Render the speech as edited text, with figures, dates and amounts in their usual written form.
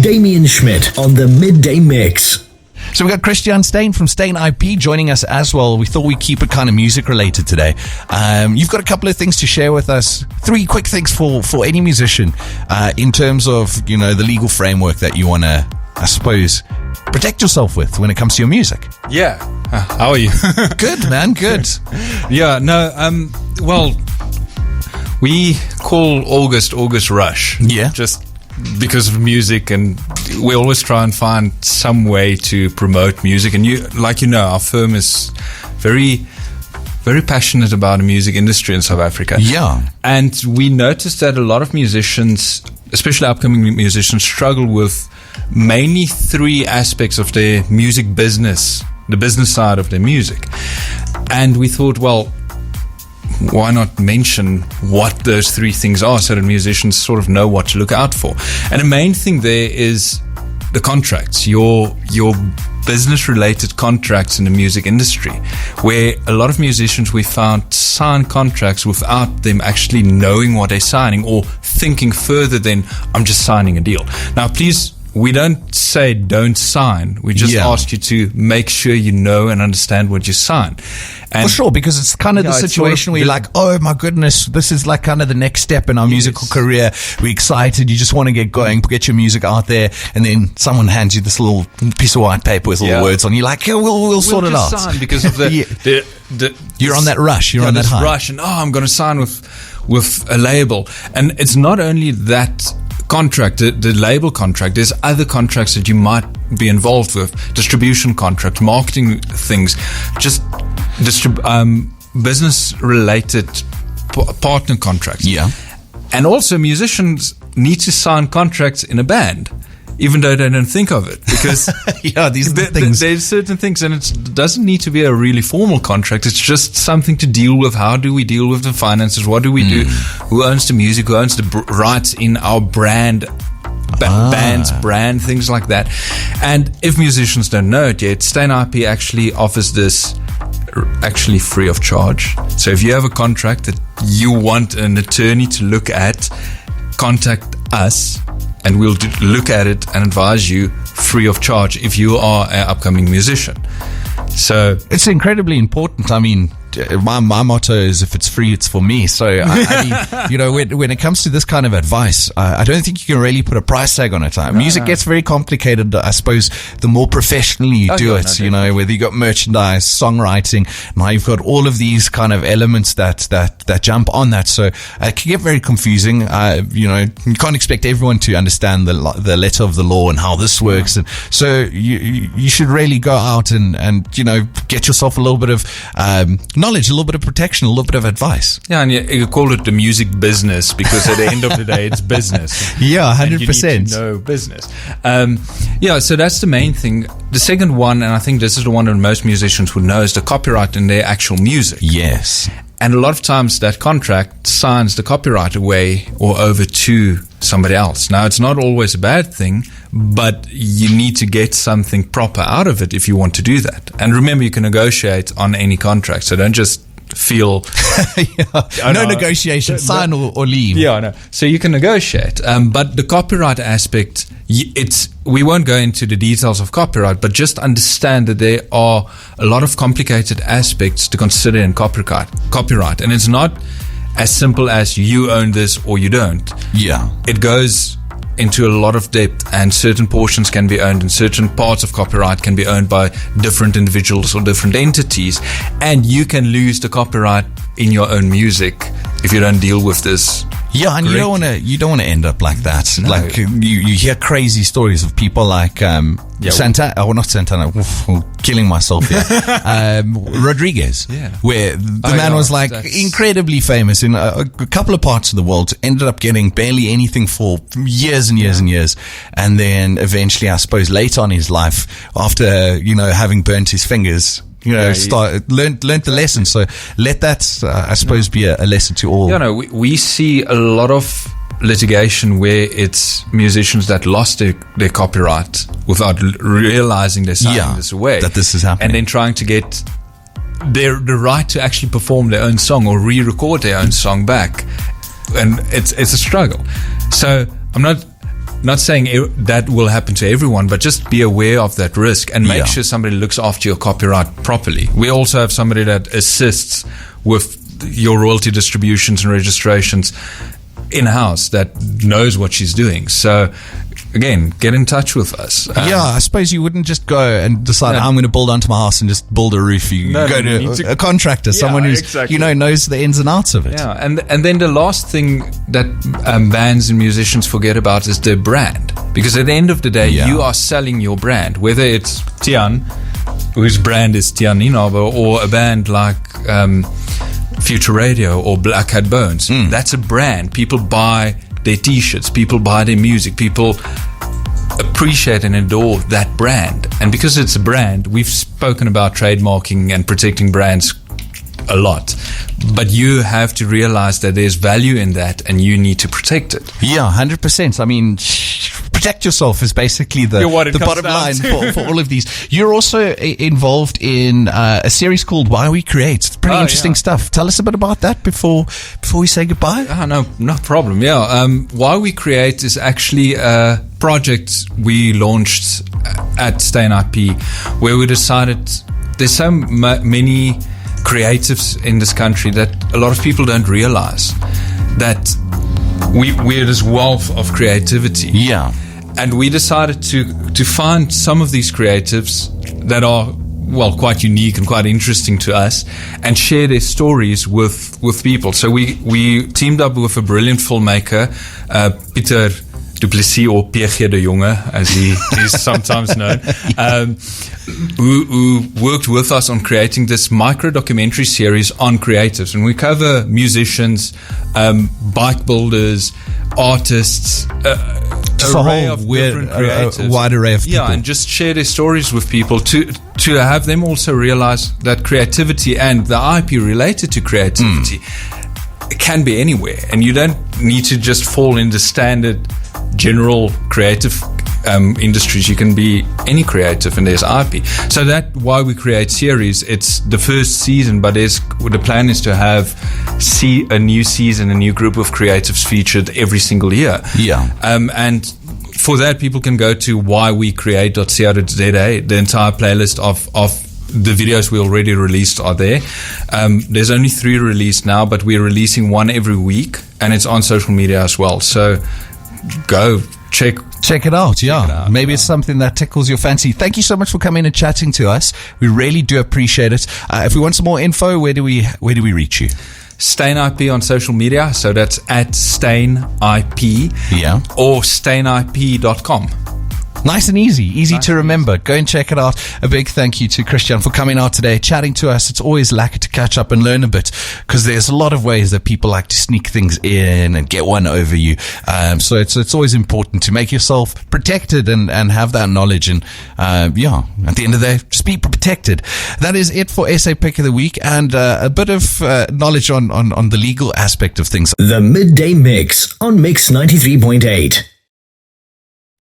Damian Schmidt on the Midday Mix. So we've got Christian STEYN from STEYN IP joining us as well. We thought we'd keep it kind of music related today. You've got a couple of things to share with us. 3 quick things for any musician in terms of, the legal framework that you want to, I suppose, protect yourself with when it comes to your music. Yeah. How are you? Good, man. Good. Yeah. No. Well, we call August Rush. Yeah. Just because of music, and we always try and find some way to promote music. And our firm is very, very passionate about the music industry in South Africa. Yeah. And we noticed that a lot of musicians, especially upcoming musicians, struggle with mainly 3 aspects of their music business, the business side of their music. And we thought, well, why not mention what those 3 things are so that musicians sort of know what to look out for? And the main thing there is the contracts, your business-related contracts in the music industry, where a lot of musicians we found sign contracts without them actually knowing what they're signing or thinking further than, I'm just signing a deal. Now, please, we don't say don't sign. We just ask you to make sure you know and understand what you sign. And for sure, because it's kind of the situation where you're like, oh my goodness, this is like kind of the next step in our musical career. We're excited. You just want to get going, get your music out there, and then someone hands you this little piece of white paper with all the words on. You're like, yeah, we'll sort it out. Sign because of the you're on that rush. You're on that high. Rush, and I'm going to sign with a label. And it's not only that contract, the label contract. There's other contracts that you might be involved with, distribution contract, marketing things, just business related partner contracts. Yeah. And also musicians need to sign contracts in a band, even though they don't think of it, because these are the things. There's certain things, and it doesn't need to be a really formal contract. It's just something to deal with. How do we deal with the finances? What do we do? Who owns the music? Who owns the rights in our brand? Band's brand, things like that. And if musicians don't know it yet, STEYN IP actually offers this actually free of charge. So if you have a contract that you want an attorney to look at, contact us and we'll look at it and advise you free of charge if you are an upcoming musician. So it's incredibly important. I mean, my motto is, if it's free, it's for me. So, I mean, when it comes to this kind of advice, I don't think you can really put a price tag on it. Music gets very complicated, I suppose, the more professionally you do it, whether you got merchandise, songwriting, now you've got all of these kind of elements that jump on that. So it can get very confusing. You can't expect everyone to understand the letter of the law and how this works. And so you should really go out and get yourself a little bit of, knowledge, a little bit of protection, a little bit of advice. Yeah, and you call it the music business because at the end of the day, it's business. Yeah, 100%. You need to know business. So that's the main thing. The second one, and I think this is the one that most musicians would know, is the copyright in their actual music. Yes. And a lot of times that contract signs the copyright away or over to somebody else. Now, it's not always a bad thing, but you need to get something proper out of it if you want to do that. And remember, you can negotiate on any contract, so don't just feel negotiation, sign or leave. Yeah, no. So you can negotiate, but the copyright aspect, we won't go into the details of copyright, but just understand that there are a lot of complicated aspects to consider in copyright, and it's not as simple as you own this or you don't. Yeah, it goes into a lot of depth, and certain portions can be owned and certain parts of copyright can be owned by different individuals or different entities, and you can lose the copyright in your own music if you don't deal with this. Yeah, and correctly. you don't want to end up like that. No. Like you hear crazy stories of people like Santana. Oh, not Santana. I'm killing myself here. Rodriguez, where the man was like incredibly famous in a couple of parts of the world. Ended up getting barely anything for years and years and years, and then eventually, I suppose, later on in his life, after having burnt his fingers, learned the lesson. So let that, I suppose, be a lesson to all. We see a lot of litigation where it's musicians that lost their copyright without realizing they're signing this away. That this is happening. And then trying to get the right to actually perform their own song or re-record their own song back. And it's a struggle. So I'm not not saying that will happen to everyone, but just be aware of that risk and make sure somebody looks after your copyright properly. We also have somebody that assists with your royalty distributions and registrations in-house that knows what she's doing. So again, get in touch with us. I suppose you wouldn't just go and decide, I'm going to build onto my house and just build a roof. You go to a contractor, someone who's knows the ins and outs of it. Yeah, and then the last thing that bands and musicians forget about is their brand. Because at the end of the day, you are selling your brand. Whether it's Tian, whose brand is Tian Inaba, or a band like Future Radio or Black Hat Bones. That's a brand. People buy their t-shirts, people buy their music, people appreciate and adore that brand. And because it's a brand, we've spoken about trademarking and protecting brands a lot, but you have to realize that there's value in that and you need to protect it. 100%. I mean, protect yourself is basically the bottom line for all of these. You're also involved in a series called Why We Create. It's pretty interesting stuff. Tell us a bit about that before we say goodbye. No problem. Why We Create is actually a project we launched at STEYN IP, where we decided there's so many creatives in this country that a lot of people don't realize that we're this wealth of creativity. And we decided to find some of these creatives that are, quite unique and quite interesting to us, and share their stories with people. So we teamed up with a brilliant filmmaker, Pieter Du Plessis, or PG de Jonge, as he is sometimes known, who worked with us on creating this micro-documentary series on creatives. And we cover musicians, bike builders, artists, just a whole wide array of people. And just share their stories with people to have them also realize that creativity and the IP related to creativity can be anywhere. And you don't need to just fall into standard general creative industries. You can be any creative, and there's IP. So that Why We Create series, it's the first season, but the plan is to have a new season, a new group of creatives featured every single year. And for that, people can go to whywecreate.co.za. The entire playlist of the videos we already released are there. There's only 3 released now, but we're releasing one every week, and it's on social media as well. So go check it out. Maybe it's something that tickles your fancy. Thank you so much for coming and chatting to us. We really do appreciate it. If we want some more info, where do we reach you? STEYN IP on social media, so that's at STEYN IP, or STEYNIP.com. Nice and easy to remember. Go and check it out. A big thank you to Christian for coming out today, chatting to us. It's always lucky to catch up and learn a bit, because there's a lot of ways that people like to sneak things in and get one over you. So it's always important to make yourself protected and have that knowledge. And at the end of the day, just be protected. That is it for SA Pick of the Week, and a bit of knowledge on the legal aspect of things. The Midday Mix on Mix 93.8.